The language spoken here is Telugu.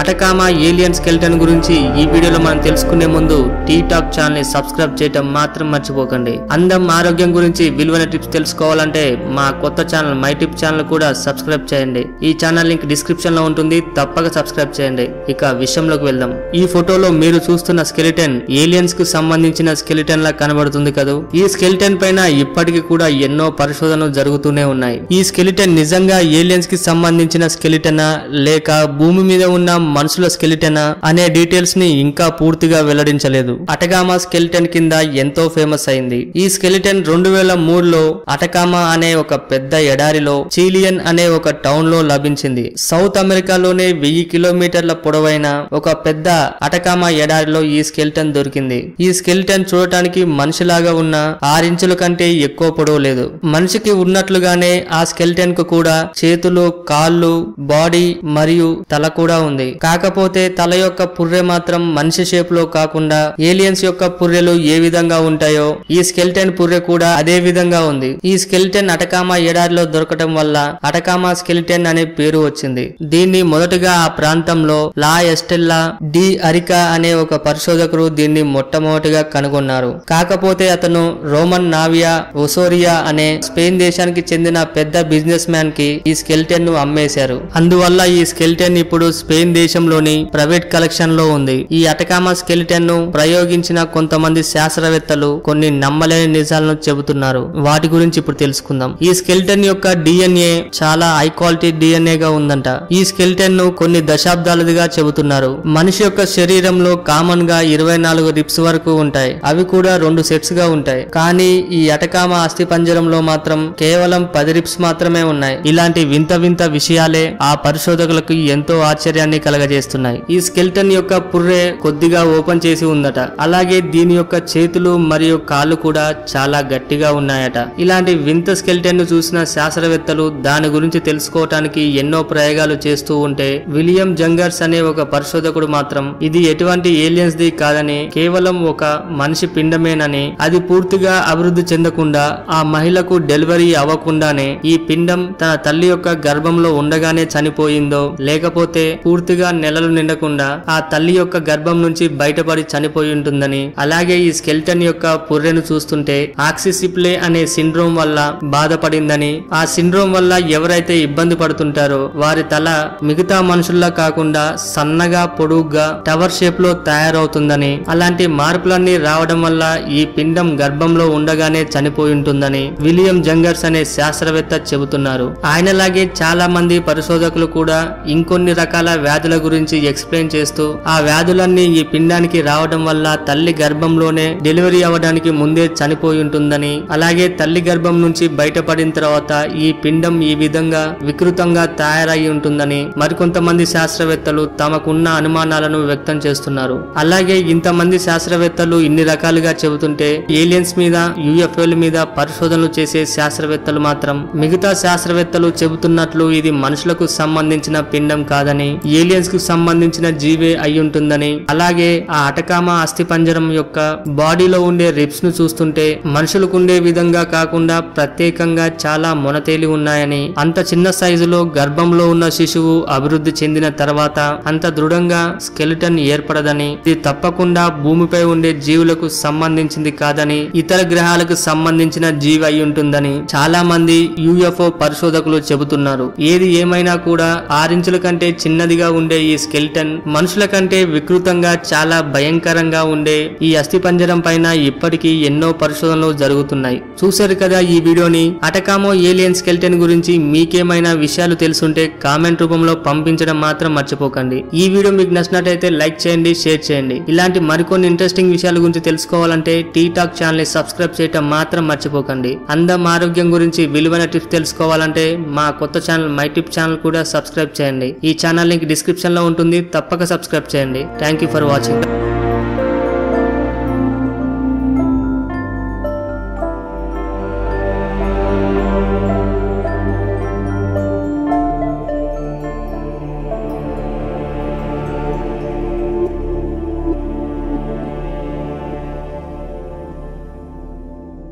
అటకామా ఏలియన్ స్కెల్టన్ గురించి ఈ వీడియోలో మనం తెలుసుకునే ముందు టీ టాక్ ఛానల్ ని సబ్స్క్రైబ్ చేయడం మాత్రం మర్చిపోకండి. అందం ఆరోగ్యం గురించి విలువైన టిప్స్ తెలుసుకోవాలంటే మా కొత్త ఛానల్ మై టిప్ ఛానల్ కూడా సబ్స్క్రైబ్ చేయండి. ఈ ఛానల్ లింక్ డిస్క్రిప్షన్ లో ఉంటుంది, తప్పక సబ్స్క్రైబ్ చేయండి. ఇక విషయంలోకి వెళ్దాం. ఈ ఫోటోలో మీరు చూస్తున్న స్కెలిటన్ ఏలియన్స్ కు సంబంధించిన స్కెలిటన్ లా కనబడుతుంది కదా. ఈ స్కెలిటన్ పైన ఇప్పటికీ కూడా ఎన్నో పరిశోధనలు జరుగుతూనే ఉన్నాయి. ఈ స్కెలిటన్ నిజంగా ఏలియన్స్ కి సంబంధించిన స్కెలిటనా లేక భూమి మీద ఉన్న మనుషుల స్కెలిటనా అనే డీటెయిల్స్ ని ఇంకా పూర్తిగా వెల్లడించలేదు. అటకామా స్కెలిటన్ కింద ఎంతో ఫేమస్ అయింది. ఈ స్కెలిటన్ 2003లో అటకామా అనే ఒక పెద్ద ఎడారిలో చీలియన్ అనే ఒక టౌన్ లో లభించింది. సౌత్ అమెరికాలోనే 1000 కిలోమీటర్ల పొడవైన ఒక పెద్ద అటకామా ఎడారిలో ఈ స్కెలిటన్ దొరికింది. ఈ స్కెలిటన్ చూడటానికి మనిషిలాగా ఉన్న 6 ఇంచుల కంటే ఎక్కువ పొడవు లేదు. మనిషికి ఉన్నట్లుగానే ఆ స్కెలిటన్ కు కూడా చేతులు, కాళ్ళు, బాడీ మరియు తల కూడా ఉంది. కాకపోతే తల యొక్క పుర్రె మాత్రం మనిషి షేప్ లో కాకుండా ఏలియన్స్ యొక్క పుర్రెలు ఏ విధంగా ఉంటాయో ఈ స్కెలిటన్ పుర్రె కూడా అదే విధంగా ఉంది. ఈ స్కెలిటన్ అటకామా ఎడారిలో దొరకటం వల్ల అటకామా స్కెలిటన్ అనే పేరు వచ్చింది. దీన్ని మొదటగా ఆ ప్రాంతంలో లా ఎస్టెల్లా డి అరికా అనే ఒక పరిశోధకుడు దీన్ని మొట్టమొదటిగా కనుగొన్నారు. కాకపోతే అతను రోమన్ నావియా ఒసోరియా అనే స్పెయిన్ దేశానికి చెందిన పెద్ద బిజినెస్ మ్యాన్ కి ఈ స్కెలిటన్ ను అమ్మేశారు. అందువల్ల ఈ స్కెలిటన్ ఇప్పుడు స్పెయిన్ దేశంలోని ప్రైవేట్ కలెక్షన్ లో ఉంది. ఈ అటకామా స్కెలిటన్ ను ప్రయోగించిన కొంతమంది శాస్త్రవేత్తలు కొన్ని నమ్మలేని నిజాలను చెబుతున్నారు. వాటి గురించి ఇప్పుడు తెలుసుకుందాం. ఈ స్కెలిటన్ యొక్క డిఎన్ఏ చాలా హై క్వాలిటీ డిఎన్ఏ గా ఉందంట. ఈ స్కెలిటన్ ను కొన్ని దశాబ్దాలుగా చెబుతున్నారు. మనిషి యొక్క శరీరంలో కామన్ గా 24 రిప్స్ వరకు ఉంటాయి. అవి కూడా 2 సెట్స్ గా ఉంటాయి. కానీ ఈ అటకామా అస్థిపంజరంలో మాత్రం కేవలం 10 రిప్స్ మాత్రమే ఉన్నాయి. ఇలాంటి వింత వింత విషయాలే ఆ పరిశోధకులకు ఎంతో ఆశ్చర్యాన్ని కలగజేస్తున్నాయి. ఈ స్కెలిటన్ యొక్క పుర్రె కొద్దిగా ఓపెన్ చేసి ఉందట. అలాగే దీని యొక్క చేతులు మరియు కాళ్ళు కూడా చాలా గట్టిగా ఉన్నాయట. ఇలాంటి వింత స్కెలిటన్ ను చూసిన శాస్త్రవేత్తలు దాని గురించి తెలుసుకోవటానికి ఎన్నో ప్రయోగాలు చేస్తూ ఉంటే విలియం జంగర్స్ అనే ఒక పరిశోధకుడు మాత్రం ఇది ఎటువంటి ఏలియన్స్ ది కాదని, కేవలం ఒక మనిషి పిండమేనని, అది పూర్తిగా అభివృద్ధి చెందకుండా ఆ మహిళకు డెలివరీ అవ్వకుండానే ఈ పిండం తన తల్లి యొక్క గర్భంలో ఉండగానే చనిపోయిందో లేకపోతే పూర్తిగా నెలలు నిండకుండా ఆ తల్లి యొక్క గర్భం నుంచి బయటపడి చనిపోయి ఉంటుందని, అలాగే ఈ స్కెలిటన్ యొక్క పుర్రెను చూస్తుంటే ఆక్సిసిప్లే అనే సిండ్రోమ్ వల్ల బాధపడిందని, ఆ సిండ్రోమ్ వల్ల ఎవరైతే ఇబ్బంది పడుతుంటారో వారి తల మిగతా మనుషుల్లా కాకుండా సన్నగా పొడుగ్గా టవర్ షేప్ లో తయారవుతుందని, అలాంటి మార్పులన్నీ రావడం వల్ల ఈ పిండం గర్భంలో ఉండగానే చనిపోయి ఉంటుందని విలియం జంగర్స్ అనే శాస్త్రవేత్త చెబుతున్నారు. ఆయనలాగే చాలా మంది పరిశోధకులు కూడా ఇంకొన్ని రకాల వ్యాధుల గురించి ఎక్స్ప్లెయిన్ చేస్తూ ఆ వ్యాధులన్నీ ఈ పిండానికి రావడం వల్ల తల్లి గర్భంలోనే డెలివరీ అవ్వడానికి ముందే చనిపోయి ఉంటుందని, అలాగే తల్లి గర్భం నుంచి బయటపడిన తర్వాత ఈ పిండం ఈ విధంగా వికృతంగా తయారయి ఉంటుందని మరికొంతమంది శాస్త్రవేత్తలు తమకున్న అనుమానాలను వ్యక్తం చేస్తున్నారు. అలాగే ఇంతమంది శాస్త్రవేత్తలు ఇన్ని రకాలుగా చెబుతుంటే ఏలియన్స్ మీద, యుఎఫ్ఓల మీద పరిశోధనలు చేసే శాస్త్రవేత్తలు మాత్రం మిగతా శాస్త్రవేత్తలు చెబుతున్నట్లు ఇది మనుషులకు సంబంధించిన పిండం కాదని, ఏలియన్స్ కు సంబంధించిన జీవే అయి ఉంటుందని, అలాగే ఆ అటకామా అస్థిపంజరం యొక్క బాడీలో ఉండే రిప్స్ ను చూస్తుంటే మనుషులకు ఉండే విధంగా కాకుండా ప్రత్యేకంగా చాలా మొనతేలి ఉన్నాయని, అంత చిన్న సైజులో గర్భంలో ఉన్న శిశువు అభివృద్ధి చెందిన తర్వాత అంత దృఢంగా స్కెలిటన్ ఏర్పడదని, ఇది తప్పకుండా భూమిపై ఉండే జీవులకు సంబంధించింది కాదని, ఇతర గ్రహాలకు సంబంధించిన జీవి అయి ఉంటుందని చాలా మంది యుఎఫ్ఓ పరిశోధకులు చెబుతున్నారు. ఏది ఏమైనా కూడా 6 ఇంచుల కంటే చిన్నదిగా ఉండే ఈ స్కెలిటన్ మనుషుల కంటే వికృతంగా చాలా భయంకరంగా ఉండే ఈ అస్థిపంజరం పైన ఇప్పటికీ ఎన్నో పరిశోధనలు జరుగుతున్నాయి. చూశారు కదా ఈ వీడియోని. అటకామా ఏలియన్ స్కెలిటన్ గురించి మీకేమైనా విషయాలు తెలుసుంటే కామెంట్ రూపంలో పంపించడం మాత్రం మర్చిపోకండి. ఈ వీడియో మీకు నచ్చినట్లయితే లైక్ చేయండి, షేర్ చేయండి. ఇలాంటి మరికొన్ని ఇంట్రెస్టింగ్ విషయాల గురించి తెలుసుకోవాలంటే టీ టాక్ ఛానల్ ని సబ్స్క్రైబ్ చేయడం మాత్రం మర్చిపోకండి. అందం ఆరోగ్యం గురించి విలువైన టిప్స్ తెలుసుకోవాలంటే మా కొత్త ఛానల్ మై టిప్ ఛానల్ కూడా సబ్స్క్రైబ్ చేయండి. ఈ ఛానల్ లింక్ డిస్క్రిప్షన్ లో ఉంటుంది, తప్పక సబ్స్క్రైబ్ చేయండి. Thank you for watching.